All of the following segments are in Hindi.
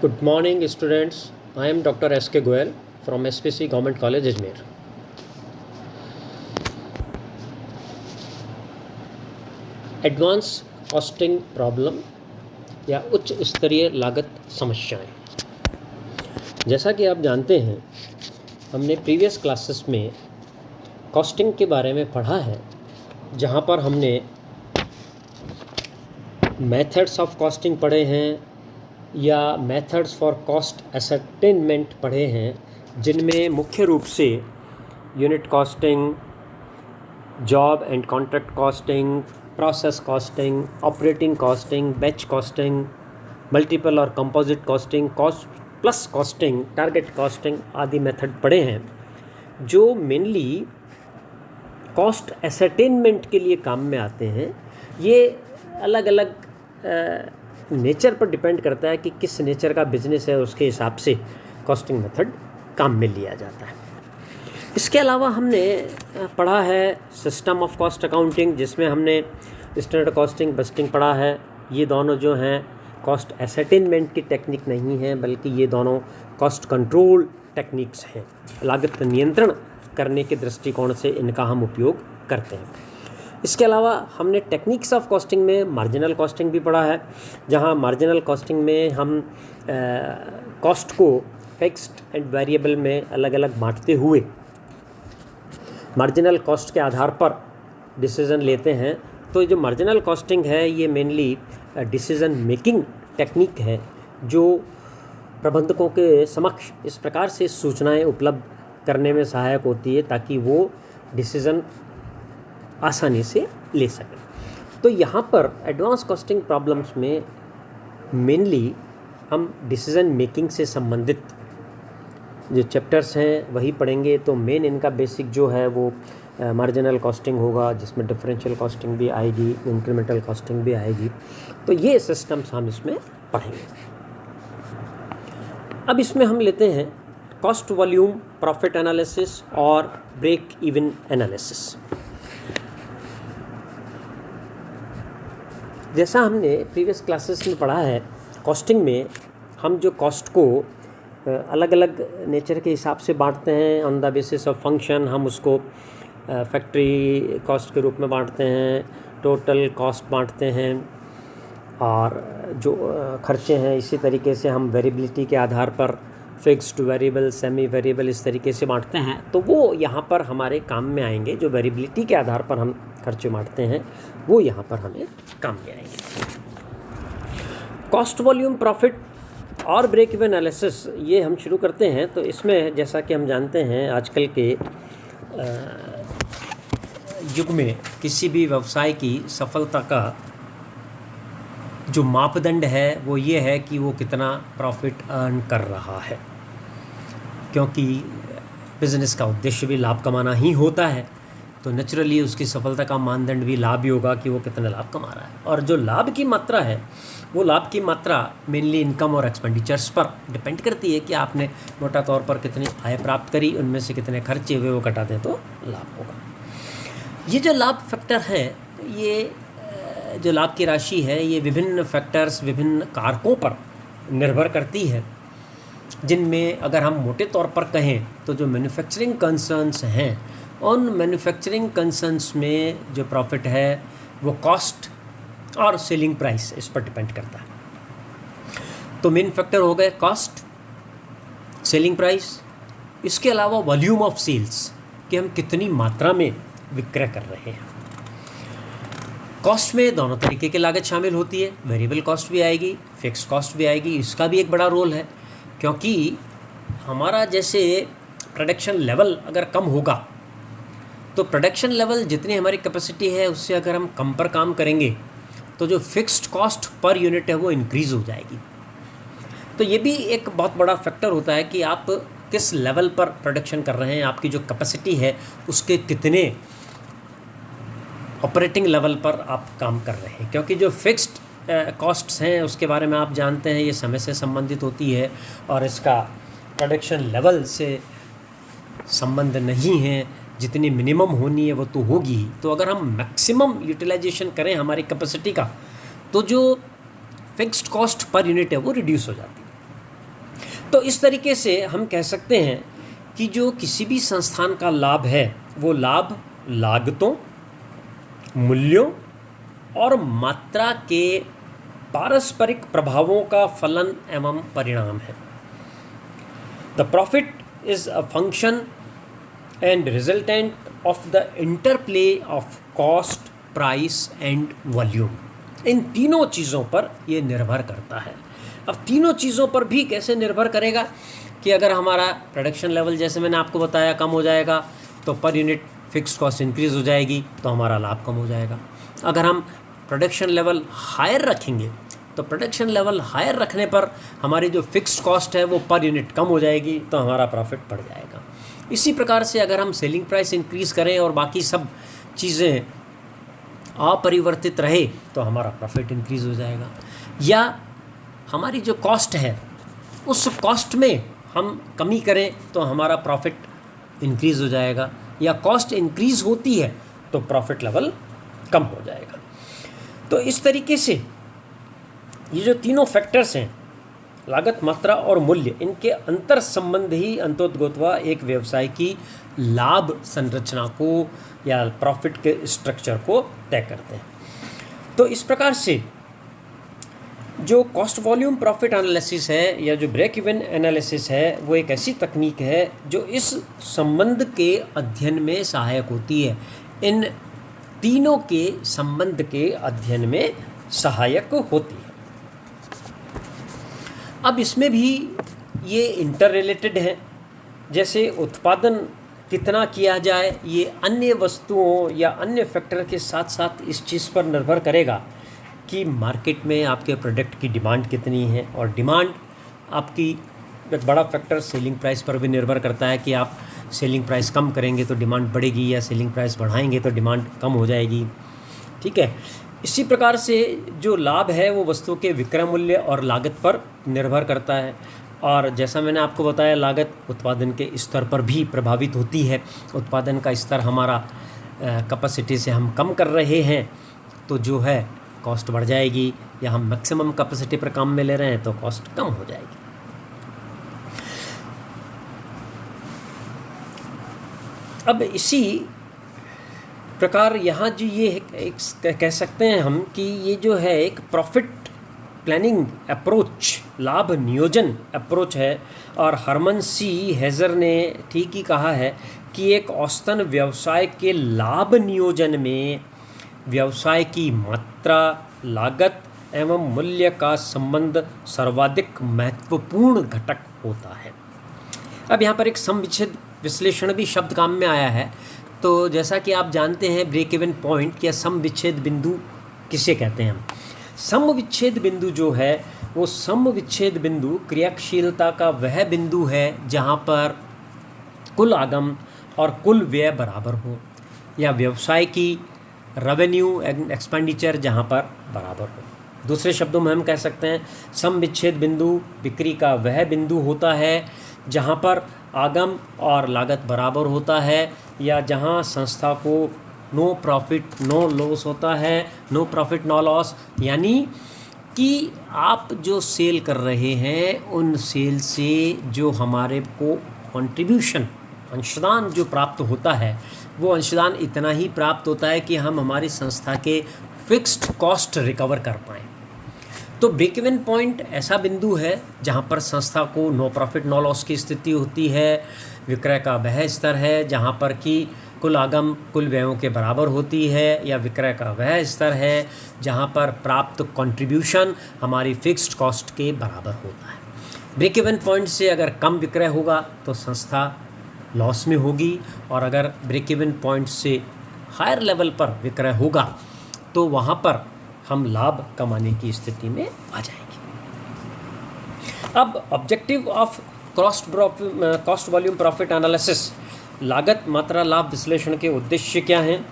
Good morning, students. I am Dr. S.K. Goyal from SPC Government College, Ajmer. Advance costing problem या उच्च स्तरीय लागत समस्याएं। जैसा कि आप जानते हैं, हमने प्रीवियस क्लासेस में कॉस्टिंग के बारे में पढ़ा है, जहां पर हमने मेथड्स ऑफ कॉस्टिंग पढ़े हैं या मेथड्स फॉर कॉस्ट एसर्टेनमेंट पढ़े हैं, जिनमें मुख्य रूप से unit costing, job and contract costing, process costing, operating costing, batch costing, multiple और composite costing, cost plus costing, target costing आदि मेथड पढ़े हैं, जो मेनली कॉस्ट एसर्टेनमेंट के लिए काम में आते हैं। ये अलग अलग नेचर पर डिपेंड करता है कि किस नेचर का बिजनेस है, उसके हिसाब से कॉस्टिंग मेथड काम में लिया जाता है। इसके अलावा हमने पढ़ा है सिस्टम ऑफ कॉस्ट अकाउंटिंग, जिसमें हमने स्टैंडर्ड कॉस्टिंग, बस्टिंग पढ़ा है। ये दोनों जो हैं कॉस्ट एसर्टेनमेंट की टेक्निक नहीं है, बल्कि ये दोनों कॉस्ट कंट्रोल टेक्निक्स हैं। लागत नियंत्रण करने के दृष्टिकोण से इनका हम उपयोग करते हैं। इसके अलावा हमने टेक्निक्स ऑफ कॉस्टिंग में मार्जिनल कॉस्टिंग भी पढ़ा है, जहां मार्जिनल कॉस्टिंग में हम कॉस्ट को फिक्स्ड एंड वेरिएबल में अलग अलग बांटते हुए मार्जिनल कॉस्ट के आधार पर डिसीज़न लेते हैं। तो जो मार्जिनल कॉस्टिंग है, ये मेनली डिसीज़न मेकिंग टेक्निक है, जो प्रबंधकों के समक्ष इस प्रकार से सूचनाएं उपलब्ध करने में सहायक होती है ताकि वो डिसीज़न आसानी से ले सकें। तो यहाँ पर एडवांस कॉस्टिंग प्रॉब्लम्स में मेनली हम डिसीज़न मेकिंग से संबंधित जो चैप्टर्स हैं वही पढ़ेंगे। तो मेन इनका बेसिक जो है वो मार्जिनल कॉस्टिंग होगा, जिसमें डिफरेंशियल कॉस्टिंग भी आएगी, इंक्रीमेंटल कॉस्टिंग भी आएगी। तो ये सिस्टम्स हम इसमें पढ़ेंगे। अब इसमें हम लेते हैं कॉस्ट वॉल्यूम प्रॉफिट एनालिसिस और ब्रेक इवन एनालिसिस। जैसा हमने प्रीवियस क्लासेस में पढ़ा है, कॉस्टिंग में हम जो कॉस्ट को अलग अलग नेचर के हिसाब से बांटते हैं on the basis of function. हम उसको फैक्ट्री कॉस्ट के रूप में बांटते हैं, टोटल कॉस्ट बांटते हैं, और जो खर्चे हैं इसी तरीके से हम वेरिएबिलिटी के आधार पर फिक्स्ड, वेरिएबल, सेमी वेरिएबल इस तरीके से बांटते हैं। तो वो यहाँ पर हमारे काम में आएंगे। जो वेरिएबिलिटी के आधार पर हम खर्चे बांटते हैं वो यहाँ पर हमें काम में आएंगे। कॉस्ट वॉल्यूम प्रॉफिट और ब्रेक इवन एनालिसिस ये हम शुरू करते हैं। तो इसमें जैसा कि हम जानते हैं, आजकल के युग में किसी भी व्यवसाय की सफलता का जो मापदंड है वो ये है कि वो कितना प्रॉफिट अर्न कर रहा है, क्योंकि बिज़नेस का उद्देश्य भी लाभ कमाना ही होता है। तो नेचुरली उसकी सफलता का मानदंड भी लाभ ही होगा कि वो कितना लाभ कमा रहा है। और जो लाभ की मात्रा है, वो लाभ की मात्रा मेनली इनकम और एक्सपेंडिचर्स पर डिपेंड करती है कि आपने मोटा तौर पर कितनी आय प्राप्त करी, उनमें से कितने खर्चे हुए वो घटा दें तो लाभ होगा। ये जो लाभ फैक्टर है, ये जो लाभ की राशि है, ये विभिन्न फैक्टर्स, विभिन्न कारकों पर निर्भर करती है, जिनमें अगर हम मोटे तौर पर कहें तो जो मैन्युफैक्चरिंग कंसर्न्स हैं, उन मैन्युफैक्चरिंग कंसर्न्स में जो प्रॉफिट है वो कॉस्ट और सेलिंग प्राइस इस पर डिपेंड करता है। तो मेन फैक्टर हो गए कॉस्ट, सेलिंग प्राइस। इसके अलावा वॉल्यूम ऑफ सेल्स, कि हम कितनी मात्रा में विक्रय कर रहे हैं। कॉस्ट में दोनों तरीके की लागत शामिल होती है, वेरिएबल कॉस्ट भी आएगी, फिक्स कॉस्ट भी आएगी। इसका भी एक बड़ा रोल है, क्योंकि हमारा जैसे प्रोडक्शन लेवल अगर कम होगा, तो प्रोडक्शन लेवल जितनी हमारी कैपेसिटी है उससे अगर हम कम पर काम करेंगे तो जो फिक्स्ड कॉस्ट पर यूनिट है वो इंक्रीज़ हो जाएगी। तो ये भी एक बहुत बड़ा फैक्टर होता है कि आप किस लेवल पर प्रोडक्शन कर रहे हैं, आपकी जो कैपेसिटी है उसके कितने ऑपरेटिंग लेवल पर आप काम कर रहे हैं। क्योंकि जो फिक्स्ड कॉस्ट्स हैं उसके बारे में आप जानते हैं, ये समय से संबंधित होती है और इसका प्रोडक्शन लेवल से संबंध नहीं है। जितनी मिनिमम होनी है वो तो होगी ही। तो अगर हम मैक्सिमम यूटिलाइजेशन करें हमारी कैपेसिटी का, तो जो फिक्स्ड कॉस्ट पर यूनिट है वो रिड्यूस हो जाती है। तो इस तरीके से हम कह सकते हैं कि जो किसी भी संस्थान का लाभ है वो लाभ लागतों, मूल्यों और मात्रा के पारस्परिक प्रभावों का फलन एवं परिणाम है। The profit is a function and resultant of the interplay of cost, price and volume. इन तीनों चीज़ों पर ये निर्भर करता है। अब तीनों चीज़ों पर भी कैसे निर्भर करेगा कि अगर हमारा प्रोडक्शन लेवल जैसे मैंने आपको बताया कम हो जाएगा तो per unit fixed cost increase हो जाएगी तो हमारा लाभ कम हो जाएगा। अगर हम प्रोडक्शन लेवल हायर रखेंगे तो प्रोडक्शन लेवल हायर रखने पर हमारी जो फिक्स्ड कॉस्ट है वो पर यूनिट कम हो जाएगी तो हमारा प्रॉफिट बढ़ जाएगा। इसी प्रकार से अगर हम सेलिंग प्राइस इंक्रीज़ करें और बाकी सब चीज़ें अपरिवर्तित रहे तो हमारा प्रॉफिट इंक्रीज़ हो जाएगा। या हमारी जो कॉस्ट है उस कॉस्ट में हम कमी करें तो हमारा प्रॉफिट इंक्रीज़ हो जाएगा, या कॉस्ट इंक्रीज़ होती है तो प्रॉफिट लेवल कम हो जाएगा। तो इस तरीके से ये जो तीनों फैक्टर्स हैं लागत, मात्रा और मूल्य, इनके अंतर संबंध ही अंतोतगोतवा एक व्यवसाय की लाभ संरचना को या प्रॉफिट के स्ट्रक्चर को तय करते हैं। तो इस प्रकार से जो कॉस्ट वॉल्यूम प्रॉफिट एनालिसिस है या जो ब्रेक इवन एनालिसिस है वो एक ऐसी तकनीक है जो इस संबंध के अध्ययन में सहायक होती है। इन तीनों के संबंध के अध्ययन में सहायक होती है। अब इसमें भी ये इंटर रिलेटेड है। जैसे उत्पादन कितना किया जाए ये अन्य वस्तुओं या अन्य फैक्टर के साथ साथ इस चीज़ पर निर्भर करेगा कि मार्केट में आपके प्रोडक्ट की डिमांड कितनी है, और डिमांड आपकी एक बड़ा फैक्टर सेलिंग प्राइस पर भी निर्भर करता है कि आप सेलिंग प्राइस कम करेंगे तो डिमांड बढ़ेगी या सेलिंग प्राइस बढ़ाएंगे तो डिमांड कम हो जाएगी। ठीक है। इसी प्रकार से जो लाभ है वो वस्तु के विक्रय मूल्य और लागत पर निर्भर करता है, और जैसा मैंने आपको बताया लागत उत्पादन के स्तर पर भी प्रभावित होती है। उत्पादन का स्तर हमारा कैपेसिटी से हम कम कर रहे हैं तो जो है कॉस्ट बढ़ जाएगी, या हम मैक्सिमम कैपेसिटी पर काम में ले रहे हैं तो कॉस्ट कम हो जाएगी। अब इसी प्रकार यहाँ जो ये एक कह सकते हैं हम कि ये जो है एक प्रॉफिट प्लानिंग अप्रोच, लाभ नियोजन अप्रोच है, और हरमन सी हेज़र ने ठीक ही कहा है कि एक औसतन व्यवसाय के लाभ नियोजन में व्यवसाय की मात्रा, लागत एवं मूल्य का संबंध सर्वाधिक महत्वपूर्ण घटक होता है। अब यहाँ पर एक सम विच्छेद विश्लेषण भी शब्द काम में आया है। तो जैसा कि आप जानते हैं ब्रेक इवन पॉइंट या सम विच्छेद बिंदु किसे कहते हैं हम। सम विच्छेद बिंदु जो है वो सम विच्छेद बिंदु क्रियाशीलता का वह बिंदु है जहाँ पर कुल आगम और कुल व्यय बराबर हो, या व्यवसाय की रेवेन्यू एंड एक्सपेंडिचर जहाँ पर बराबर हो। दूसरे शब्दों में हम कह सकते हैं सम विच्छेद बिंदु बिक्री का वह बिंदु होता है जहाँ पर आगम और लागत बराबर होता है, या जहाँ संस्था को नो प्रॉफिट नो लॉस होता है, नो प्रॉफिट नो लॉस, यानी कि आप जो सेल कर रहे हैं उन सेल से जो हमारे को कंट्रीब्यूशन अंशदान जो प्राप्त होता है वो अंशदान इतना ही प्राप्त होता है कि हम हमारी संस्था के फिक्स्ड कॉस्ट रिकवर कर पाएँ। तो ब्रेक इवन पॉइंट ऐसा बिंदु है जहाँ पर संस्था को नो प्रॉफिट नो लॉस की स्थिति होती है, विक्रय का वह स्तर है जहाँ पर कि कुल आगम कुल व्ययों के बराबर होती है, या विक्रय का वह स्तर है जहाँ पर प्राप्त कंट्रीब्यूशन हमारी फिक्स्ड कॉस्ट के बराबर होता है। ब्रेक इवन पॉइंट से अगर कम विक्रय होगा तो संस्था लॉस में होगी, और अगर ब्रेक इवन पॉइंट से हायर लेवल पर विक्रय होगा तो वहाँ पर हम लाभ कमाने की स्थिति में आ जाएंगे। अब objective of cost volume profit analysis, लागत मात्रा लाभ विश्लेषण के उद्देश्य क्या हैं।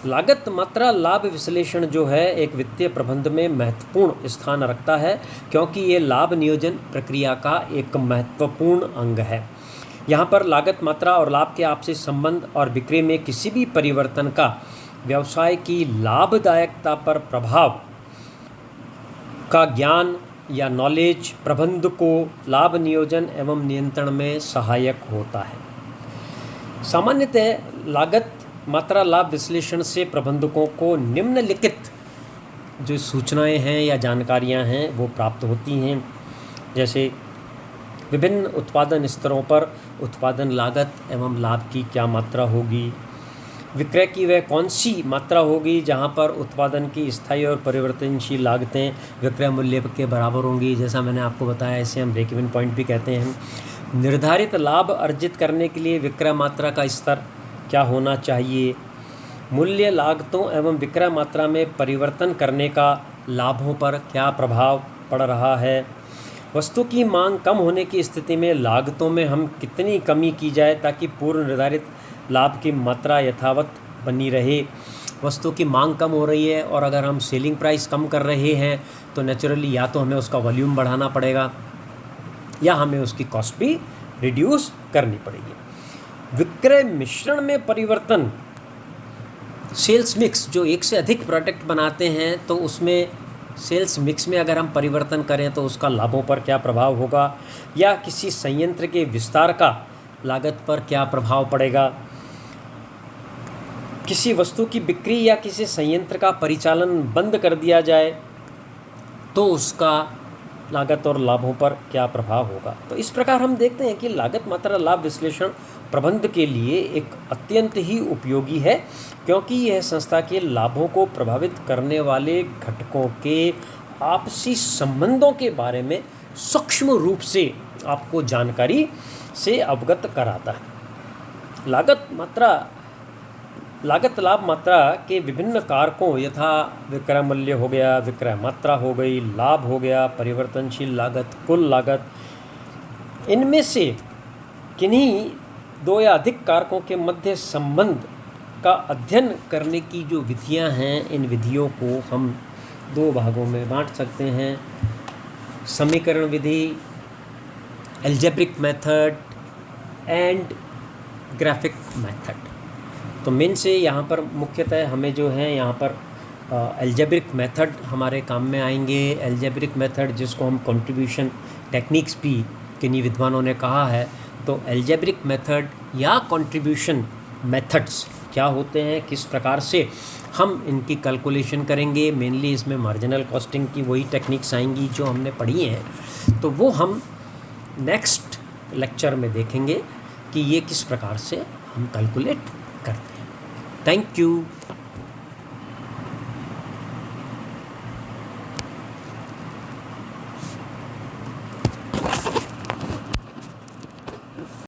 लागत मात्रा लाभ विश्लेषण जो है एक वित्तीय प्रबंध में महत्वपूर्ण स्थान रखता है, क्योंकि ये लाभ नियोजन प्रक्रिया का एक महत्वपूर्ण अंग है। यहाँ पर लागत मात्रा और लाभ के आपसी संबंध और बिक्री में किसी भी परिवर्तन का व्यवसाय की लाभदायकता पर प्रभाव का ज्ञान या नॉलेज प्रबंध को लाभ नियोजन एवं नियंत्रण में सहायक होता है। सामान्यतः लागत मात्रा लाभ विश्लेषण से प्रबंधकों को निम्नलिखित जो सूचनाएं हैं या जानकारियां हैं वो प्राप्त होती हैं, जैसे विभिन्न उत्पादन स्तरों पर उत्पादन लागत एवं लाभ की क्या मात्रा होगी, विक्रय की वह कौन सी मात्रा होगी जहां पर उत्पादन की स्थायी और परिवर्तनशील लागतें विक्रय मूल्य के बराबर होंगी, जैसा मैंने आपको बताया इसे हम ब्रेक इवन पॉइंट भी कहते हैं। निर्धारित लाभ अर्जित करने के लिए विक्रय मात्रा का स्तर क्या होना चाहिए, मूल्य लागतों एवं विक्रय मात्रा में परिवर्तन करने का लाभों पर क्या प्रभाव पड़ रहा है, वस्तु की मांग कम होने की स्थिति में लागतों में हम कितनी कमी की जाए ताकि पूर्व निर्धारित लाभ की मात्रा यथावत बनी रहे। वस्तु की मांग कम हो रही है और अगर हम सेलिंग प्राइस कम कर रहे हैं तो नेचुरली या तो हमें उसका वॉल्यूम बढ़ाना पड़ेगा या हमें उसकी कॉस्ट भी रिड्यूस करनी पड़ेगी। विक्रय मिश्रण में परिवर्तन, सेल्स मिक्स, जो एक से अधिक प्रोडक्ट बनाते हैं तो उसमें सेल्स मिक्स में अगर हम परिवर्तन करें तो उसका लाभों पर क्या प्रभाव होगा, या किसी संयंत्र के विस्तार का लागत पर क्या प्रभाव पड़ेगा, किसी वस्तु की बिक्री या किसी संयंत्र का परिचालन बंद कर दिया जाए तो उसका लागत और लाभों पर क्या प्रभाव होगा। तो इस प्रकार हम देखते हैं कि लागत मात्रा लाभ विश्लेषण प्रबंध के लिए एक अत्यंत ही उपयोगी है, क्योंकि यह संस्था के लाभों को प्रभावित करने वाले घटकों के आपसी संबंधों के बारे में सूक्ष्म रूप से आपको जानकारी से अवगत कराता है। लागत लाभ मात्रा के विभिन्न कारकों यथा विक्रय मूल्य हो गया, विक्रय मात्रा हो गई, लाभ हो गया, परिवर्तनशील लागत, कुल लागत, इनमें से किन्हीं दो या अधिक कारकों के मध्य संबंध का अध्ययन करने की जो विधियां हैं, इन विधियों को हम दो भागों में बांट सकते हैं। समीकरण विधि, algebraic method and graphic method. तो मेन से यहाँ पर मुख्यतः हमें जो है यहाँ पर एल्जेब्रिक मेथड हमारे काम में आएंगे। एल्जेब्रिक मेथड जिसको हम कंट्रीब्यूशन टेक्निक्स भी किन्हीं विद्वानों ने कहा है, तो एल्जेब्रिक मेथड या कंट्रीब्यूशन मेथड्स क्या होते हैं, किस प्रकार से हम इनकी कैलकुलेशन करेंगे। मेनली इसमें मार्जिनल कॉस्टिंग की वही टेक्निक्स आएंगी जो हमने पढ़ी हैं, तो वो हम नेक्स्ट लेक्चर में देखेंगे कि ये किस प्रकार से हम कैलकुलेट करते हैं। Thank you.